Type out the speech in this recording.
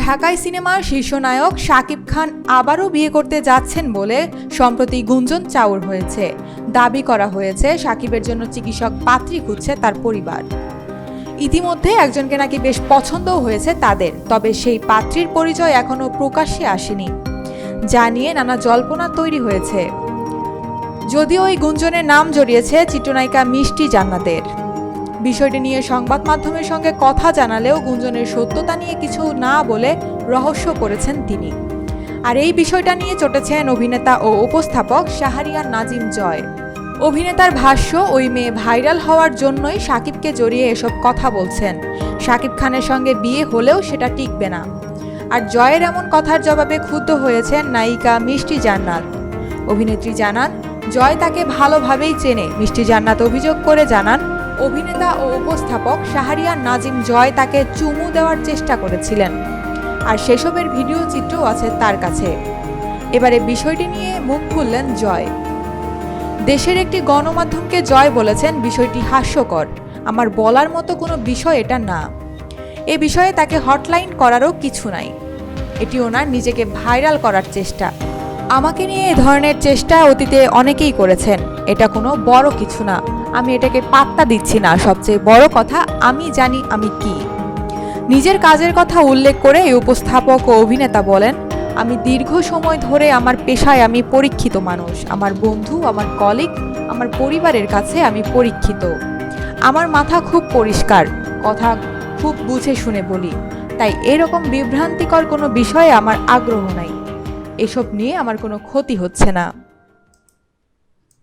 ঢাকাই সিনেমার শীর্ষনায়ক শাকিব খান আবারও বিয়ে করতে যাচ্ছেন বলে সম্প্রতি গুঞ্জন চাউর হয়েছে। দাবি করা হয়েছে শাকিবের জন্য চিকিৎসক পাত্রী খুঁজছে তার পরিবার। ইতিমধ্যে একজনকে নাকি বেশ পছন্দও হয়েছে তাদের, তবে সেই পাত্রীর পরিচয় এখনও প্রকাশ্যে আসেনি, যা নিয়ে নানা জল্পনা তৈরি হয়েছে। যদিও ওই গুঞ্জনের নাম জড়িয়েছে চিত্রনায়িকা মিষ্টি জান্নাতের। বিষয়টি নিয়ে সংবাদ মাধ্যমের সঙ্গে কথা জানালেও গুঞ্জনের সত্যতা নিয়ে কিছু না বলে রহস্য করেছেন তিনি। আর এই বিষয়টা নিয়ে চটেছেন অভিনেতা ও উপস্থাপক শাহরিয়ার নাজিম জয়। অভিনেতার ভাষ্য, ওই মেয়ে ভাইরাল হওয়ার জন্যই শাকিবকে জড়িয়ে এসব কথা বলছেন। শাকিব খানের সঙ্গে বিয়ে হলেও সেটা টিকবে না। আর জয়ের এমন কথার জবাবে ক্ষুব্ধ হয়েছেন নায়িকা মিষ্টি জান্নাত। অভিনেত্রী জানান, জয় তাকে ভালোভাবেই চেনে। মিষ্টি জান্নাত অভিযোগ করে জানান, অভিনেতা ও উপস্থাপক শাহরিয়ার নাজিম জয় তাকে চুমু দেওয়ার চেষ্টা করেছিলেন, আর সেসবের ভিডিও চিত্রও আছে তার কাছে। এবারে বিষয়টি নিয়ে মুখ খুললেন জয়। দেশের একটি গণমাধ্যমকে জয় বলেছেন, বিষয়টি হাস্যকর, আমার বলার মতো কোনো বিষয় এটা না। এ বিষয়ে তাকে হটলাইন করারও কিছু নাই। এটি ওনার নিজেকে ভাইরাল করার চেষ্টা। আমাকে নিয়ে এ ধরনের চেষ্টা অতীতে অনেকেই করেছেন, এটা কোনো বড় কিছু না, আমি এটাকে পাত্তা দিচ্ছি না। সবচেয়ে বড় কথা, আমি জানি আমি কি। নিজের কাজের কথা উল্লেখ করে এই উপস্থাপক ও অভিনেতা বলেন, আমি দীর্ঘ সময় ধরে আমার পেশায় আমি পরীক্ষিত মানুষ। আমার বন্ধু, আমার কলিগ, আমার পরিবারের কাছে আমি পরীক্ষিত। আমার মাথা খুব পরিষ্কার, কথা খুব বুঝে শুনে বলি, তাই এরকম বিভ্রান্তিকর কোনো বিষয়ে আমার আগ্রহ নাই। এসব নিয়ে আমার কোনো ক্ষতি হচ্ছে না।